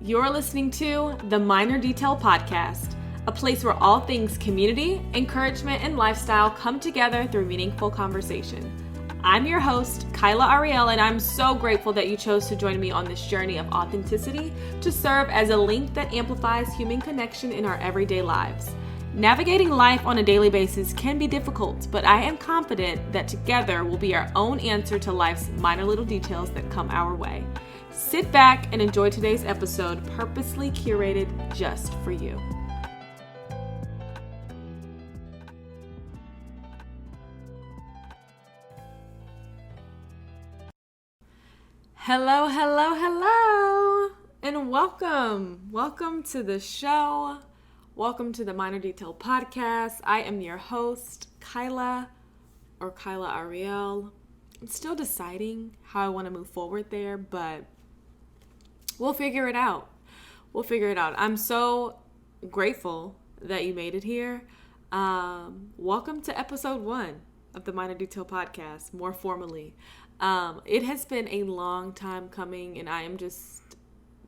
You're listening to the Minor Detail Podcast, a place where all things community, encouragement, and lifestyle come together through meaningful conversation. I'm your host, Khaila Ariel, and I'm so grateful that you chose to join me on this journey of authenticity to serve as a link that amplifies human connection in our everyday lives. Navigating life on a daily basis can be difficult, but I am confident that together we'll be our own answer to life's minor little details that come our way. Sit back and enjoy today's episode, purposely curated just for you. Hello, and welcome. Welcome to the show. Welcome to the Minor Detail Podcast. I am your host, Khaila Ariel. I'm still deciding how I want to move forward there, but we'll figure it out. I'm so grateful that you made it here. Welcome to episode 1 of the Minor Detail Podcast, more formally. It has been a long time coming, and I am just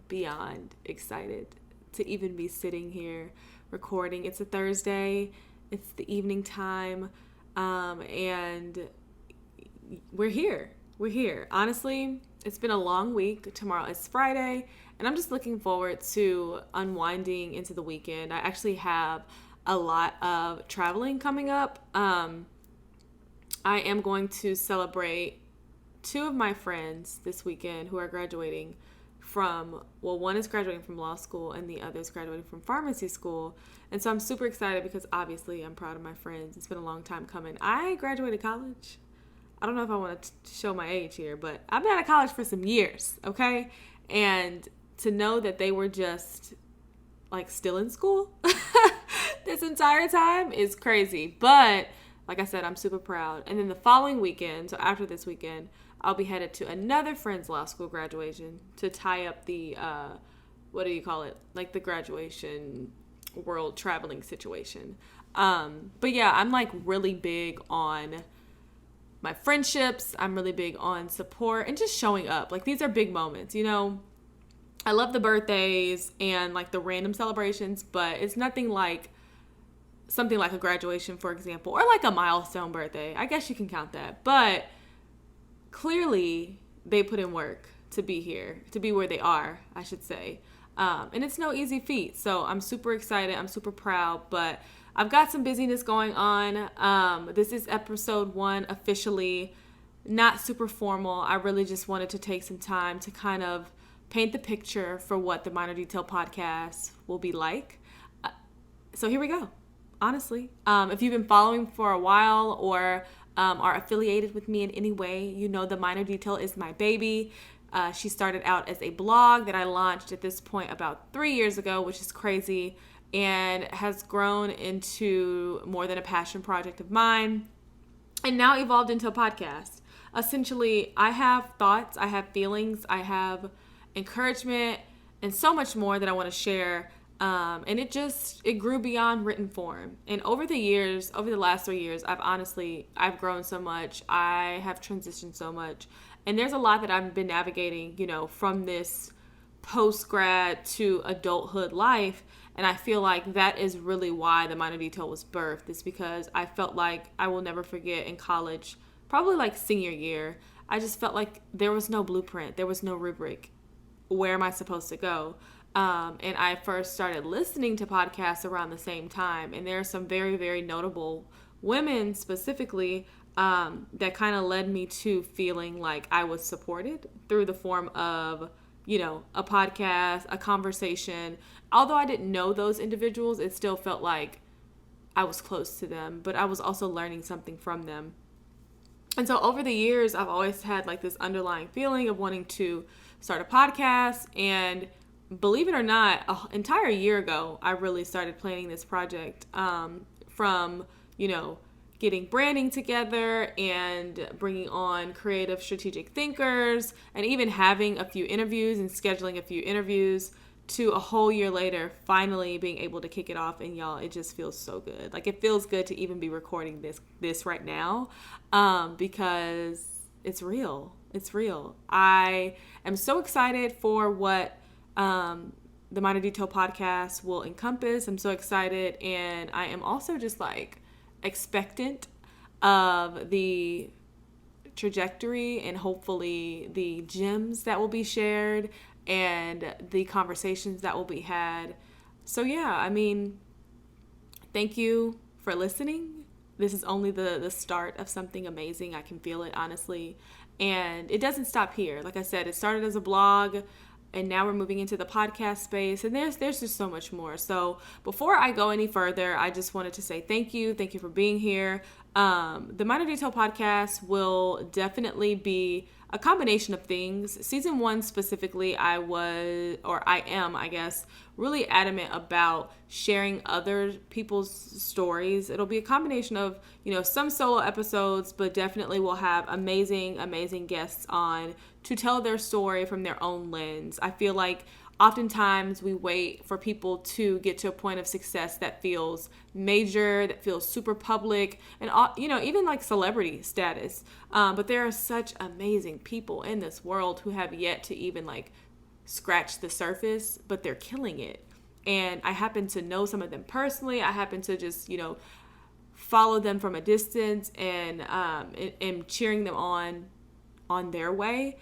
beyond excited to even be sitting here recording. It's a Thursday. It's the evening time, and we're here. Honestly, it's been a long week. Tomorrow is Friday, and I'm just looking forward to unwinding into the weekend. I actually have a lot of traveling coming up. I am going to celebrate 2 of my friends this weekend who are graduating from, one is graduating from law school and the other is graduating from pharmacy school. And so I'm super excited because obviously I'm proud of my friends. It's been a long time coming. I graduated college. I don't know if I want to show my age here, but I've been out of college for some years, okay? And to know that they were just like still in school this entire time is crazy. But like I said, I'm super proud. And then the following weekend, so after this weekend, I'll be headed to another friend's law school graduation to tie up the, like the graduation world traveling situation. But yeah, I'm like really big on my friendships. I'm really big on support and just showing up. Like these are big moments, you know. I love the birthdays and like the random celebrations, but it's nothing like something like a graduation, for example, or like a milestone birthday. I guess you can count that. But clearly they put in work to be here, to be where they are, I should say. And it's no easy feat. So I'm super excited. I'm super proud, but I've got some busyness going on. This is episode 1 officially, not super formal. I really just wanted to take some time to kind of paint the picture for what the Minor Detail Podcast will be like. So here we go. Honestly, if you've been following for a while or are affiliated with me in any way, you know the Minor Detail is my baby. She started out as a blog that I launched at this point about 3 years ago, which is crazy, and has grown into more than a passion project of mine, and now evolved into a podcast. Essentially, I have thoughts, I have feelings, I have encouragement, and so much more that I want to share. And it grew beyond written form. And over the last 3 years, I've grown so much. I have transitioned so much. And there's a lot that I've been navigating, you know, from this post-grad to adulthood life. And I feel like that is really why the Minor Detail was birthed. It's because I felt like I will never forget in college, probably like senior year, I just felt like there was no blueprint. There was no rubric. Where am I supposed to go? And I first started listening to podcasts around the same time. And there are some very, very notable women specifically that kind of led me to feeling like I was supported through the form of, you know, a podcast, a conversation. Although I didn't know those individuals, it still felt like I was close to them, but I was also learning something from them. And so over the years, I've always had like this underlying feeling of wanting to start a podcast. And believe it or not, an entire year ago, I really started planning this project, from, you know, getting branding together and bringing on creative strategic thinkers and even having a few interviews and scheduling a few interviews to a whole year later, finally being able to kick it off. And y'all, it just feels so good. Like it feels good to even be recording this right now, because it's real. I am so excited for what the Minor Detail podcast will encompass. I'm so excited. And I am also just like expectant of the trajectory and hopefully the gems that will be shared and the conversations that will be had. So yeah, I mean, thank you for listening. This is only the start of something amazing. I can feel it, honestly. And it doesn't stop here. Like I said, it started as a blog, and now we're moving into the podcast space, and there's just so much more. So before I go any further, I just wanted to say thank you for being here. The Minor Detail podcast will definitely be a combination of things. Season 1 specifically, I am, I guess, really adamant about sharing other people's stories. It'll be a combination of, some solo episodes, but definitely we'll have amazing guests on to tell their story from their own lens. I feel like oftentimes we wait for people to get to a point of success that feels major, that feels super public, and even like celebrity status. But there are such amazing people in this world who have yet to even like scratch the surface, but they're killing it. And I happen to know some of them personally. I happen to just follow them from a distance and cheering them on their way.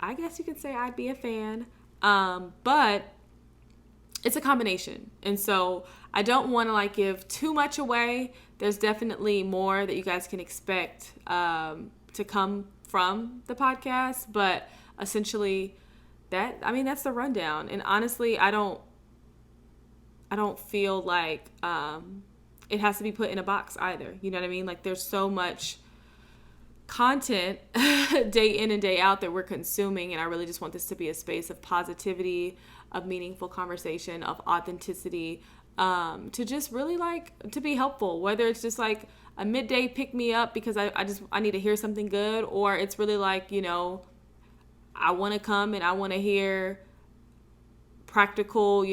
I guess you could say I'd be a fan. But it's a combination. And so I don't want to like give too much away. There's definitely more that you guys can expect to come from the podcast. But essentially that's the rundown. And honestly, I don't feel like it has to be put in a box either. You know what I mean? Like there's so much content day in and day out that we're consuming, and I really just want this to be a space of positivity, of meaningful conversation, of authenticity, to just really like to be helpful, whether it's just like a midday pick me up because I need to hear something good, or it's really like I want to come and I want to hear practical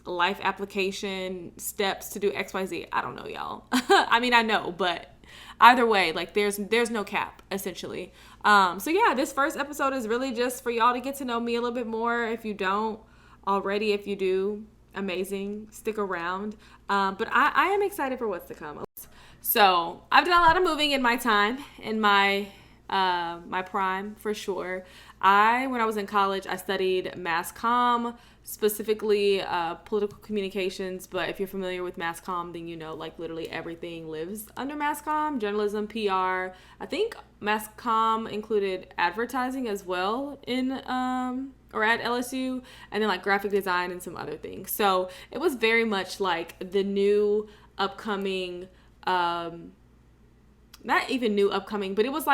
life application steps to do XYZ. I don't know, y'all. I mean, I know, but either way, like there's no cap, essentially. So yeah, this first episode is really just for y'all to get to know me a little bit more. If you don't already, if you do, amazing, stick around. But I am excited for what's to come. So I've done a lot of moving in my time, in my prime, for sure. When I was in college, I studied mass comm, specifically political communications. But if you're familiar with mass comm, then like literally everything lives under mass comm: journalism, PR. I think mass comm included advertising as well or at LSU, and then like graphic design and some other things. So it was very much like the new upcoming, not even new upcoming, but it was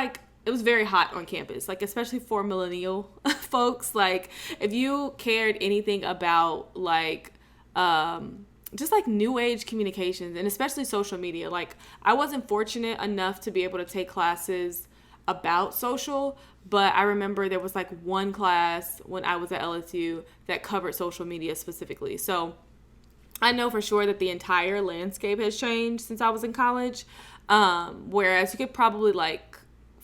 very hot on campus, like especially for millennial folks. Like if you cared anything about like just like new age communications and especially social media, like I wasn't fortunate enough to be able to take classes about social, but I remember there was like one class when I was at LSU that covered social media specifically. So I know for sure that the entire landscape has changed since I was in college, whereas you could probably like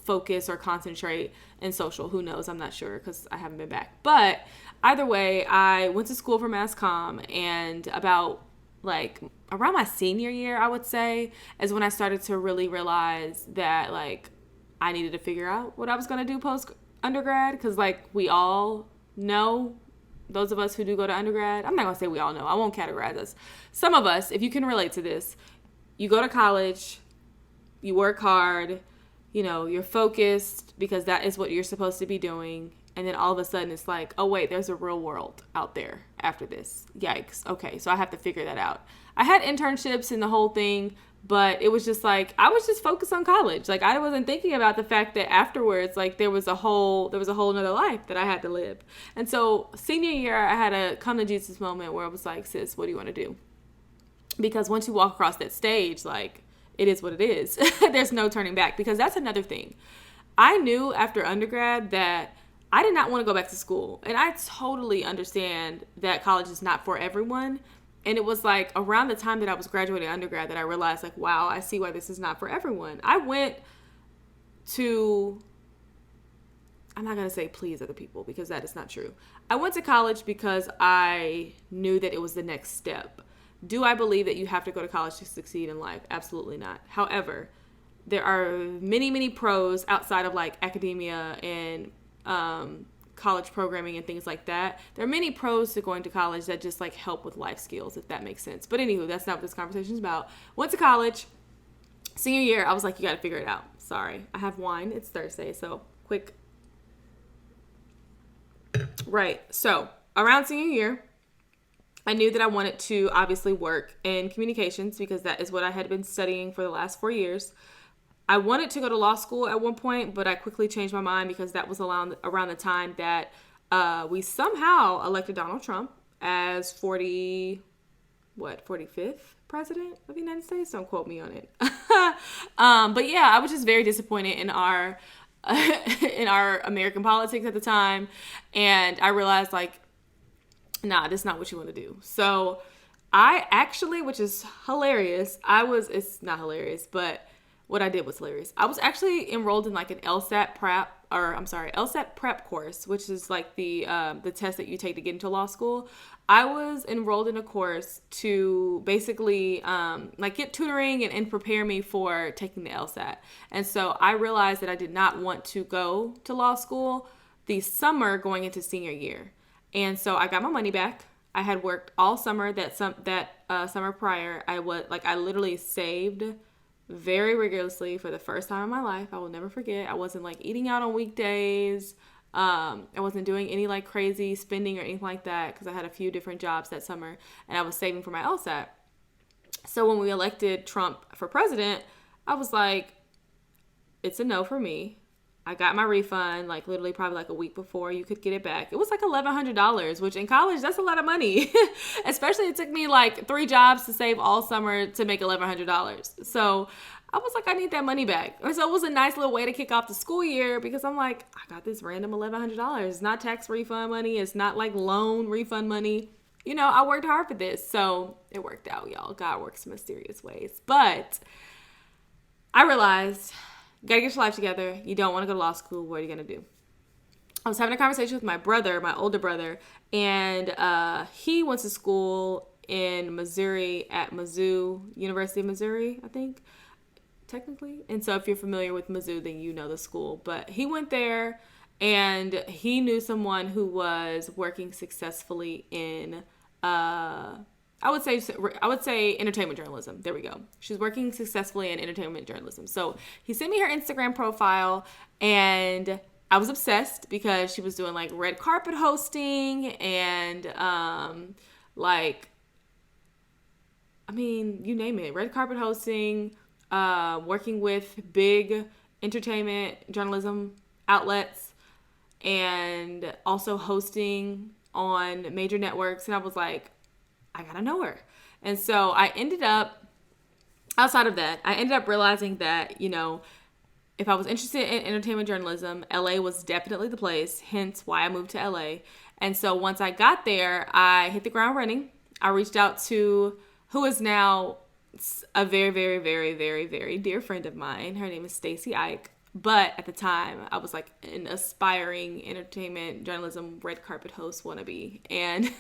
focus or concentrate in social. Who knows? I'm not sure because I haven't been back. But either way, I went to school for mass comm, and about like around my senior year, I would say, is when I started to really realize that like I needed to figure out what I was going to do post undergrad, because like we all know, those of us who do go to undergrad, I'm not going to say we all know, I won't categorize us. Some of us, if you can relate to this, you go to college, you work hard, you're focused because that is what you're supposed to be doing. And then all of a sudden it's like, oh wait, there's a real world out there after this. Yikes. Okay. So I have to figure that out. I had internships and the whole thing, but it was just like, I was just focused on college. Like I wasn't thinking about the fact that afterwards, like there was a whole nother life that I had to live. And so senior year, I had a come to Jesus moment where I was like, sis, what do you want to do? Because once you walk across that stage, like, it is what it is. There's no turning back, because that's another thing. I knew after undergrad that I did not want to go back to school. And I totally understand that college is not for everyone. And it was like around the time that I was graduating undergrad that I realized like, wow, I see why this is not for everyone. I I'm not going to say please other people because that is not true. I went to college because I knew that it was the next step. Do I believe that you have to go to college to succeed in life? Absolutely not. However, there are many, many pros outside of like academia and college programming and things like that. There are many pros to going to college that just like help with life skills, if that makes sense. But anywho, that's not what this conversation is about. Went to college. Senior year, I was like, you got to figure it out. Sorry. I have wine. It's Thursday, so quick. Right. So around senior year, I knew that I wanted to obviously work in communications because that is what I had been studying for the last 4 years. I wanted to go to law school at one point, but I quickly changed my mind because that was around the time that we somehow elected Donald Trump as 45th president of the United States. Don't quote me on it. But yeah, I was just very disappointed in our in our American politics at the time, and I realized like, nah, that's not what you want to do. So I actually, which is hilarious, it's not hilarious, but what I did was hilarious. I was actually enrolled in like an LSAT prep course, which is like the test that you take to get into law school. I was enrolled in a course to basically like get tutoring and prepare me for taking the LSAT. And so I realized that I did not want to go to law school the summer going into senior year. And so I got my money back. I had worked all summer that summer prior. I literally saved very rigorously for the first time in my life. I will never forget. I wasn't like eating out on weekdays. I wasn't doing any like crazy spending or anything like that because I had a few different jobs that summer and I was saving for my LSAT. So when we elected Trump for president, I was like, it's a no for me. I got my refund like literally probably like a week before you could get it back. It was like $1,100, which in college, that's a lot of money. Especially it took me like 3 jobs to save all summer to make $1,100. So I was like, I need that money back. And so it was a nice little way to kick off the school year because I'm like, I got this random $1,100. It's not tax refund money. It's not like loan refund money. You know, I worked hard for this. So it worked out, y'all. God works in mysterious ways. But I realized, gotta get your life together. You don't want to go to law school. What are you going to do? I was having a conversation with my brother, my older brother, and he went to school in Missouri at Mizzou, University of Missouri, I think, technically. And so if you're familiar with Mizzou, then you know the school. But he went there, and he knew someone who was working successfully in I would say entertainment journalism. There we go. She's working successfully in entertainment journalism. So he sent me her Instagram profile and I was obsessed because she was doing like red carpet hosting and you name it, red carpet hosting, working with big entertainment journalism outlets and also hosting on major networks. And I was like, I gotta know her. And so I ended up realizing that, you know, if I was interested in entertainment journalism, LA was definitely the place, hence why I moved to LA. And so once I got there, I hit the ground running. I reached out to who is now a very, very, very, very, very dear friend of mine. Her name is Stacey Ike. But at the time, I was like an aspiring entertainment journalism red carpet host wannabe. And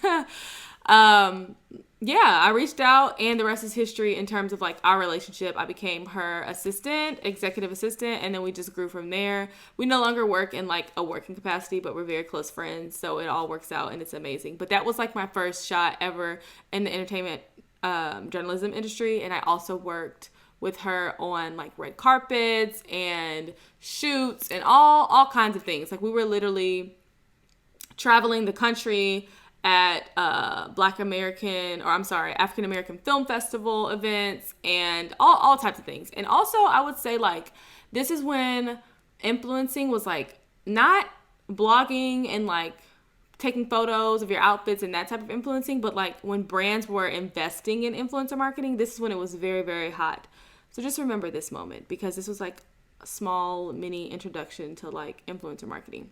I reached out and the rest is history in terms of like our relationship. I became her executive assistant, and then we just grew from there. We no longer work in like a working capacity, but we're very close friends. So it all works out and it's amazing. But that was like my first shot ever in the entertainment journalism industry. And I also worked with her on like red carpets and shoots and all kinds of things. Like we were literally traveling the country at African American Film Festival events and all types of things. And also I would say like this is when influencing was like not blogging and like taking photos of your outfits and that type of influencing, but like when brands were investing in influencer marketing, this is when it was very, very hot. So just remember this moment because this was like a small mini introduction to like influencer marketing.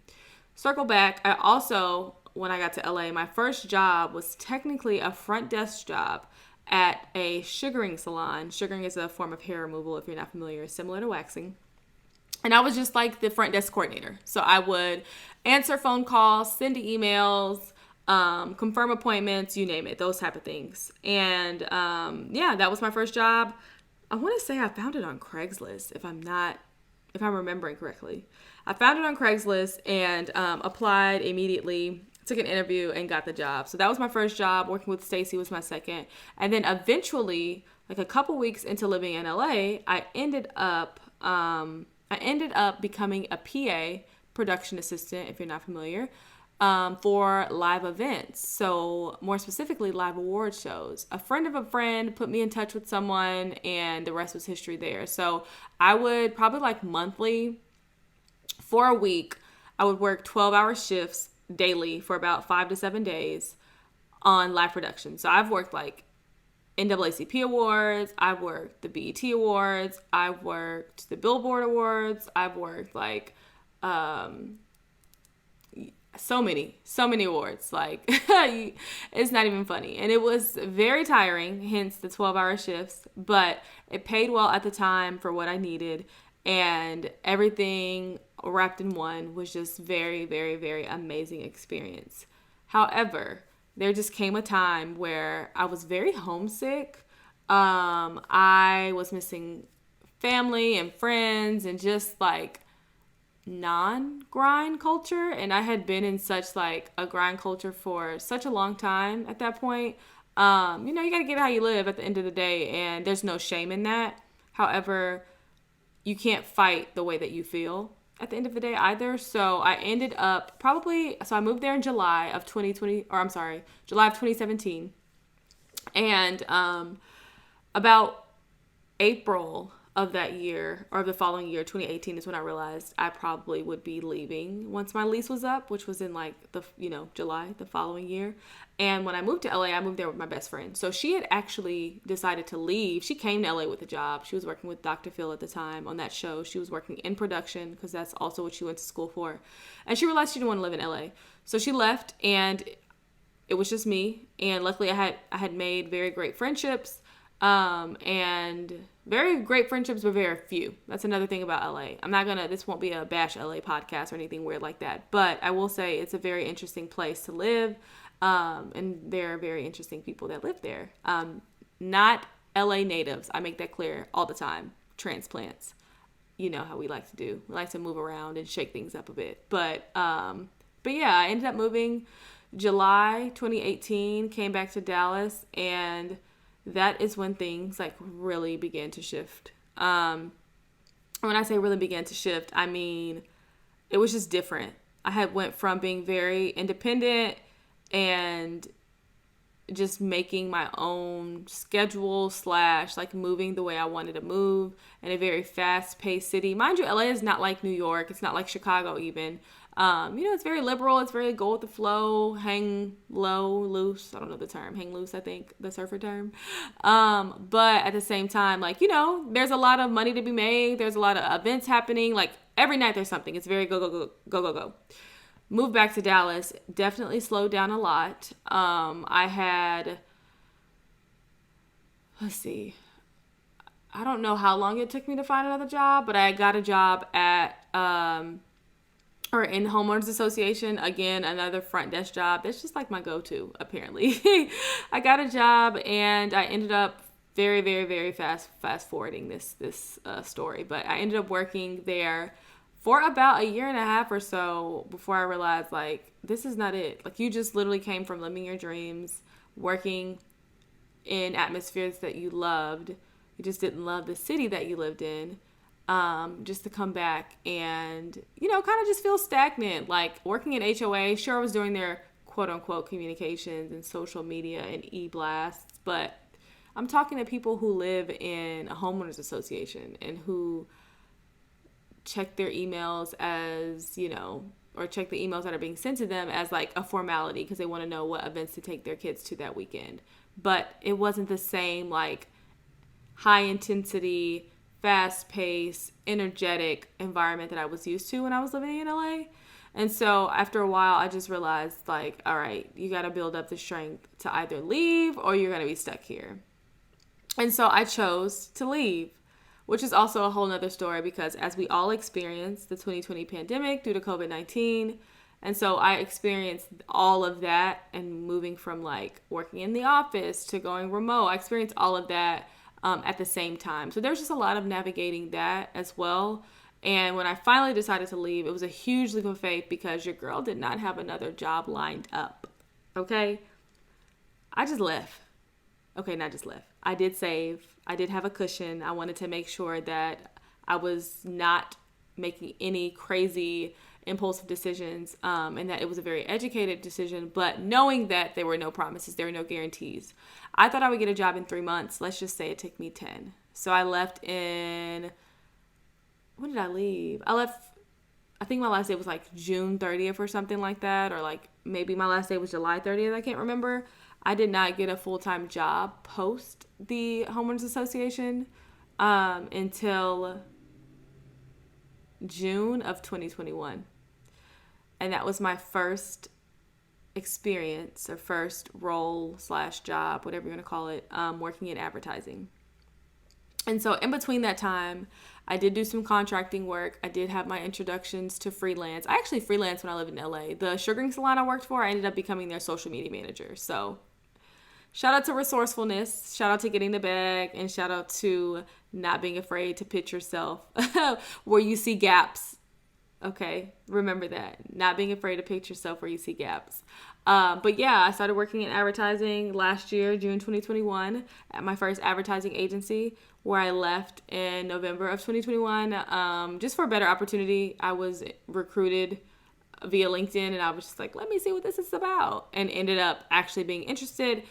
Circle back. I also, when I got to LA, my first job was technically a front desk job at a sugaring salon. Sugaring is a form of hair removal, if you're not familiar, similar to waxing. And I was just like the front desk coordinator. So I would answer phone calls, send emails, confirm appointments, you name it, those type of things. And yeah, that was my first job. I want to say I found it on Craigslist, if I'm remembering correctly. I found it on Craigslist and applied immediately, took an interview, and got the job. So that was my first job. Working with Stacy was my second. And then eventually, like a couple weeks into living in LA, I ended up becoming a PA, production assistant, if you're not familiar, for live events. So more specifically, live award shows. A friend of a friend put me in touch with someone, and the rest was history there. So I would probably like monthly, for a week, I would work 12-hour shifts daily for about 5 to 7 days on live production. So I've worked like NAACP Awards, I've worked the BET Awards, I've worked the Billboard Awards, I've worked like so many awards. Like it's not even funny. And it was very tiring, hence the 12-hour shifts, but it paid well at the time for what I needed, and everything wrapped in one was just very, very, very amazing experience. However, there just came a time where I was very homesick. I was missing family and friends and just like non-grind culture. And I had been in such like a grind culture for such a long time at that point. You got to get how you live at the end of the day, and there's no shame in that. However, you can't fight the way that you feel at the end of the day either. So I ended up I moved there in July of 2017. And about April of that year, or the following year, 2018, is when I realized I probably would be leaving once my lease was up, which was in like July the following year. And when I moved to LA, I moved there with my best friend. So she had actually decided to leave. She came to LA with a job. She was working with Dr. Phil at the time on that show. She was working in production because that's also what she went to school for. And she realized she didn't want to live in LA. So she left, and it was just me. And luckily I had made very great friendships. And very great friendships, but very few. That's another thing about LA. This won't be a bash LA podcast or anything weird like that, but I will say it's a very interesting place to live. And there are very interesting people that live there. Not LA natives. I make that clear all the time. Transplants. You know how we like to do. We like to move around and shake things up a bit. But yeah, I ended up moving July 2018, came back to Dallas, and that is when things like really began to shift. When I say really began to shift, I mean, it was just different. I had went from being very independent and just making my own schedule / like moving the way I wanted to move in a very fast-paced city. Mind you, LA is not like New York. It's not like Chicago even. It's very liberal. It's very go with the flow, hang low, loose. I don't know the term. Hang loose, I think, the surfer term. But at the same time, there's a lot of money to be made. There's a lot of events happening. Like, every night there's something. It's very go, go, go, go, go, go. Moved back to Dallas. Definitely slowed down a lot. I had, let's see. I don't know how long it took me to find another job, but I got a job at, in homeowners association. Again, another front desk job. That's just like my go-to, apparently. I got a job, and I ended up very, very, very fast forwarding this story. But I ended up working there for about a year and a half or so before I realized, like, this is not it. Like, you just literally came from living your dreams, working in atmospheres that you loved. You just didn't love the city that you lived in. Just to come back and, kind of just feel stagnant. Like, working at HOA, sure, I was doing their quote-unquote communications and social media and e-blasts, but I'm talking to people who live in a homeowners association and who check their emails as, or check the emails that are being sent to them as like a formality because they want to know what events to take their kids to that weekend. But it wasn't the same, like, high intensity, fast-paced, energetic environment that I was used to when I was living in LA. And so after a while, I just realized, like, all right, you got to build up the strength to either leave or you're going to be stuck here. And so I chose to leave, which is also a whole nother story because as we all experienced the 2020 pandemic due to COVID-19, and so I experienced all of that and moving from like working in the office to going remote. I experienced all of that at the same time. So there's just a lot of navigating that as well. And when I finally decided to leave, it was a huge leap of faith because your girl did not have another job lined up. Okay? I just left. Okay, not just left. I did save. I did have a cushion. I wanted to make sure that I was not making any crazy impulsive decisions, and that it was a very educated decision, but knowing that there were no promises, there were no guarantees. I thought I would get a job in 3 months. Let's just say it took me 10. So I left in, when did I leave? I think my last day was like June 30th or something like that, or like maybe my last day was July 30th. I can't remember. I did not get a full-time job post the Homeowners Association until June of 2021. And that was my first experience or first role / job, whatever you want to call it, working in advertising. And so in between that time, I did do some contracting work. I did have my introductions to freelance. I actually freelanced when I lived in LA. The sugaring salon I worked for, I ended up becoming their social media manager. So shout out to resourcefulness, shout out to getting the bag, and shout out to not being afraid to pitch yourself where you see gaps. Okay, remember that. Not being afraid to pitch yourself where you see gaps. But yeah, I started working in advertising last year, June 2021, at my first advertising agency, where I left in November of 2021, just for a better opportunity. I was recruited via LinkedIn, and I was just like, let me see what this is about, and ended up actually being interested,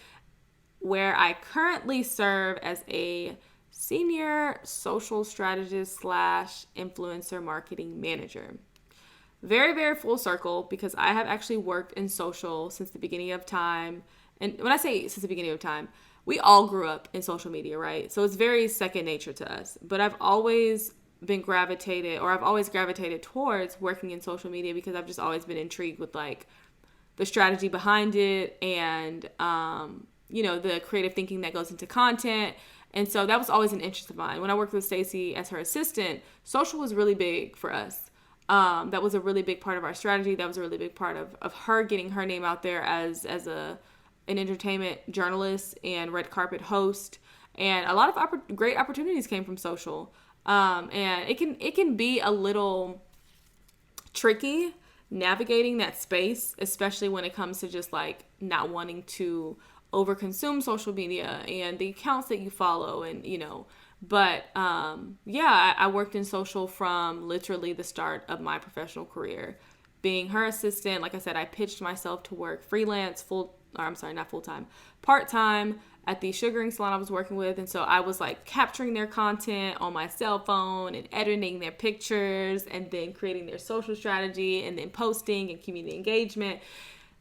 where I currently serve as a senior social strategist / influencer marketing manager. Very, very full circle because I have actually worked in social since the beginning of time. And when I say since the beginning of time, we all grew up in social media, right? So it's very second nature to us. But I've always gravitated towards working in social media because I've just always been intrigued with like the strategy behind it and, the creative thinking that goes into content. And so that was always an interest of mine. When I worked with Stacey as her assistant, social was really big for us. That was a really big part of our strategy. That was a really big part of her getting her name out there as an entertainment journalist and red carpet host. And a lot of great opportunities came from social. And it can be a little tricky navigating that space, especially when it comes to just like not wanting to overconsume social media and the accounts that you follow and, but I worked in social from literally the start of my professional career. Being her assistant, like I said, I pitched myself to work freelance, part-time at the sugaring salon I was working with. And so I was like capturing their content on my cell phone and editing their pictures and then creating their social strategy and then posting and community engagement.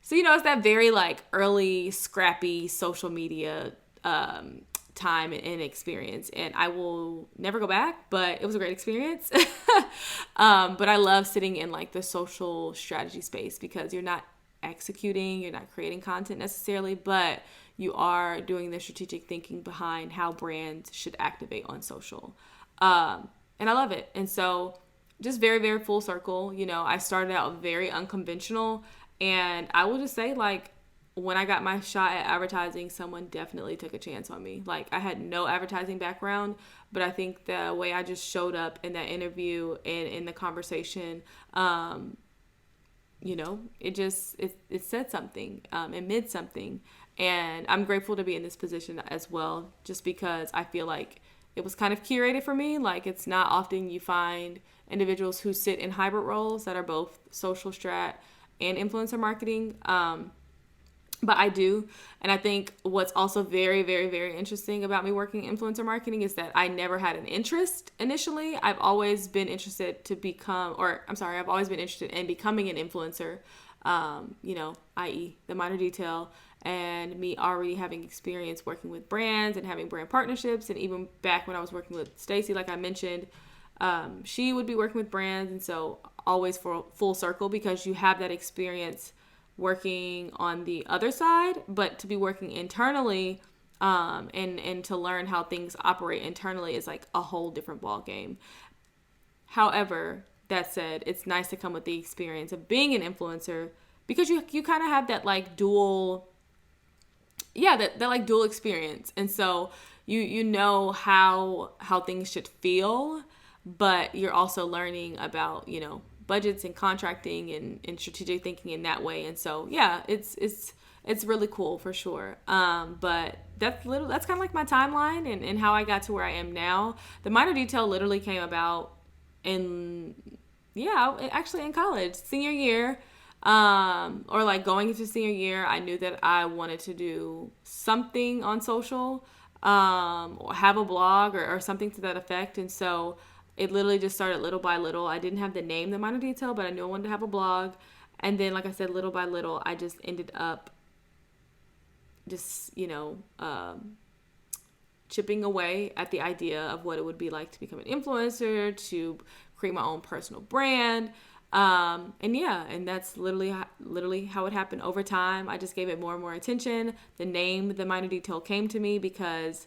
So, it's that very like early scrappy social media time and experience, and I will never go back, but it was a great experience. But I love sitting in like the social strategy space because you're not executing, you're not creating content necessarily, but you are doing the strategic thinking behind how brands should activate on social. And I love it. And so just very, very full circle. I started out very unconventional, and I will just say, like, when I got my shot at advertising, someone definitely took a chance on me. Like, I had no advertising background, but I think the way I just showed up in that interview and in the conversation, it said something, it meant something. And I'm grateful to be in this position as well, just because I feel like it was kind of curated for me. Like, it's not often you find individuals who sit in hybrid roles that are both social strat and influencer marketing. But I do. And I think what's also very, very, very interesting about me working in influencer marketing is that I never had an interest initially. I've always been interested I've always been interested in becoming an influencer, i.e. the minor detail, and me already having experience working with brands and having brand partnerships. And even back when I was working with Stacey, like I mentioned, she would be working with brands. And so always for full circle, because you have that experience working on the other side, but to be working internally And to learn how things operate internally is like a whole different ball game. However, that said, it's nice to come with the experience of being an influencer, because you kind of have that like dual, that like dual experience. And so you know how things should feel, but you're also learning about, budgets and contracting and strategic thinking in that way. And so yeah, it's really cool for sure. But that's kind of like my timeline and how I got to where I am now. The minor detail literally came about actually in college, senior year, or like going into senior year. I knew that I wanted to do something on social, or have a blog or something to that effect. And so it literally just started little by little. I didn't have the name, the minor detail, but I knew I wanted to have a blog. And then, like I said, little by little, I just ended up just, chipping away at the idea of what it would be like to become an influencer, to create my own personal brand. And that's literally how it happened over time. I just gave it more and more attention. The name, the minor detail, came to me because,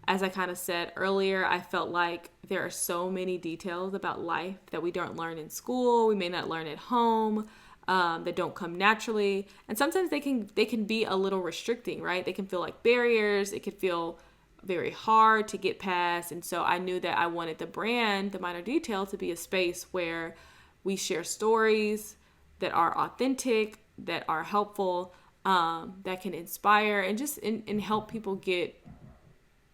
as I kind of said earlier, I felt like there are so many details about life that we don't learn in school. We may not learn at home, that don't come naturally. And sometimes they can be a little restricting, right? They can feel like barriers. It can feel very hard to get past. And so I knew that I wanted the brand, the minor detail, to be a space where we share stories that are authentic, that are helpful, that can inspire and just and help people get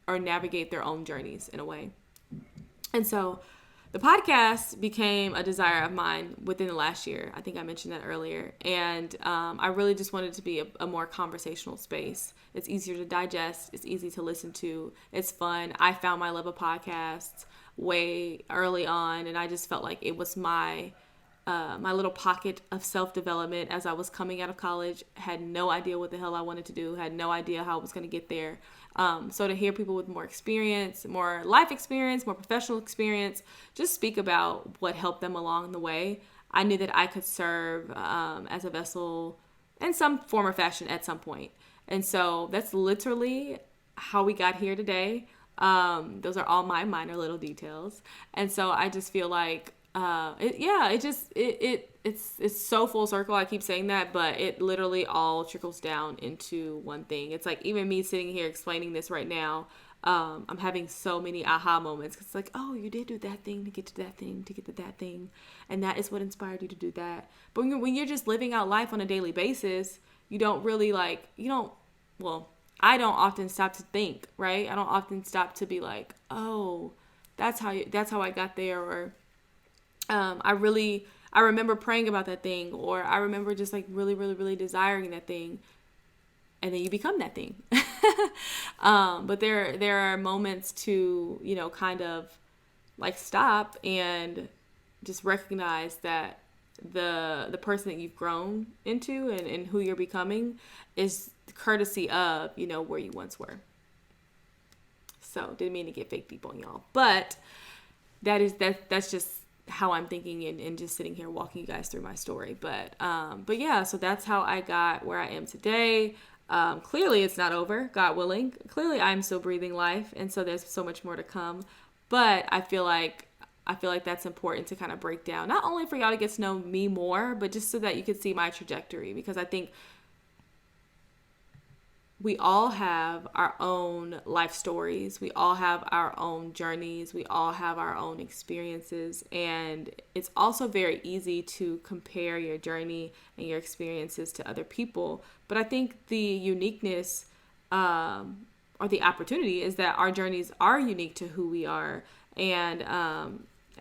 or navigate their own journeys in a way. And so the podcast became a desire of mine within the last year. I think I mentioned that earlier. And I really just wanted to be a more conversational space. It's easier to digest. It's easy to listen to. It's fun. I found my love of podcasts way early on, and I just felt like it was my little pocket of self-development as I was coming out of college. Had no idea what the hell I wanted to do. Had no idea how I was going to get there. So to hear people with more experience, more life experience, more professional experience, just speak about what helped them along the way, I knew that I could serve as a vessel in some form or fashion at some point. And so that's literally how we got here today. Those are all my minor little details. And so I just feel like it's so full circle. I keep saying that, but it literally all trickles down into one thing. It's like, even me sitting here explaining this right now, I'm having so many aha moments. It's like, oh, you did do that thing to get to that thing, to get to that thing. And that is what inspired you to do that. But when you're just living out life on a daily basis, you don't really I don't often stop to think, right? I don't often stop to be like, oh, that's how I got there. Or, I remember praying about that thing, or I remember just like really, really, really desiring that thing, and then you become that thing. But there are moments to, kind of like stop and just recognize that the person that you've grown into and who you're becoming is courtesy of, where you once were. So didn't mean to get fake deep on y'all, but that's just how I'm thinking and just sitting here walking you guys through my story. But yeah, so that's how I got where I am today. Clearly it's not over, God willing. Clearly I'm still breathing life. And so there's so much more to come, but I feel like that's important to kind of break down, not only for y'all to get to know me more, but just so that you can see my trajectory, because I think we all have our own life stories. We all have our own journeys. We all have our own experiences. And it's also very easy to compare your journey and your experiences to other people. But I think the uniqueness or the opportunity is that our journeys are unique to who we are. And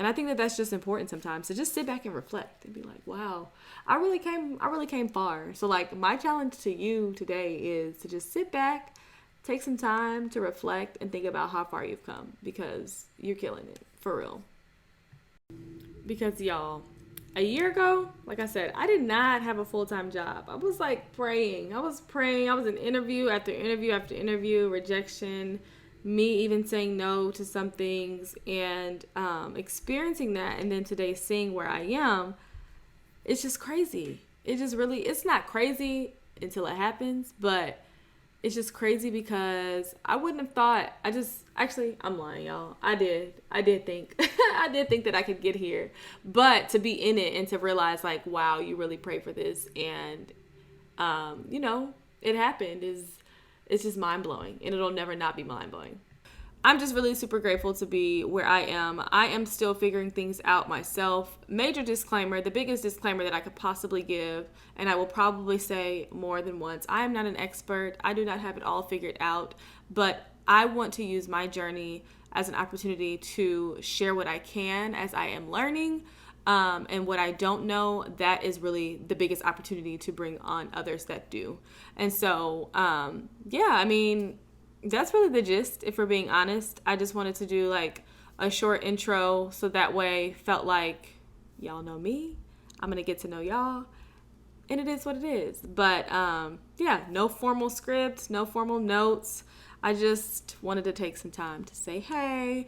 I think that that's just important sometimes, to just sit back and reflect and be like, wow, I really came far. So like my challenge to you today is to just sit back, take some time to reflect and think about how far you've come, because you're killing it for real. Because y'all, a year ago, like I said, I did not have a full-time job. I was like praying. I was in interview after interview after interview, rejection, me even saying no to some things, and experiencing that, and then today seeing where I am. It's just crazy. It's not crazy until it happens, but it's just crazy because I wouldn't have thought. Actually, I'm lying, y'all. I did think I did think that I could get here, but to be in it and to realize like, wow, you really prayed for this, and it happened, is it's just mind blowing, and it'll never not be mind blowing. I'm just really super grateful to be where I am. I am still figuring things out myself. Major disclaimer, the biggest disclaimer that I could possibly give, and I will probably say more than once, I am not an expert. I do not have it all figured out, but I want to use my journey as an opportunity to share what I can as I am learning. And what I don't know, that is really the biggest opportunity to bring on others that do. And so, that's really the gist, if we're being honest. I just wanted to do like a short intro so that way felt like y'all know me. I'm going to get to know y'all. And it is what it is. But no formal script, no formal notes. I just wanted to take some time to say hey.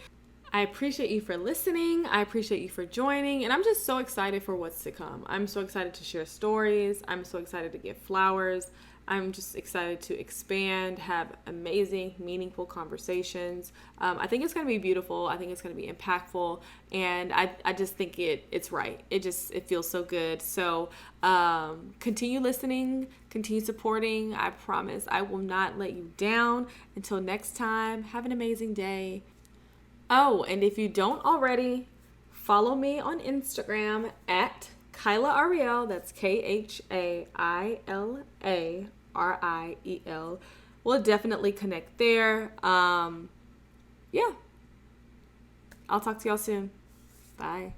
I appreciate you for listening. I appreciate you for joining. And I'm just so excited for what's to come. I'm so excited to share stories. I'm so excited to give flowers. I'm just excited to expand, have amazing, meaningful conversations. I think it's going to be beautiful. I think it's going to be impactful. And I just think it's right. It feels so good. So continue listening, continue supporting. I promise I will not let you down. Until next time, have an amazing day. Oh, and if you don't already, follow me on Instagram at Khaila Ariel. That's KhaIlaRiel. We'll definitely connect there. I'll talk to y'all soon. Bye.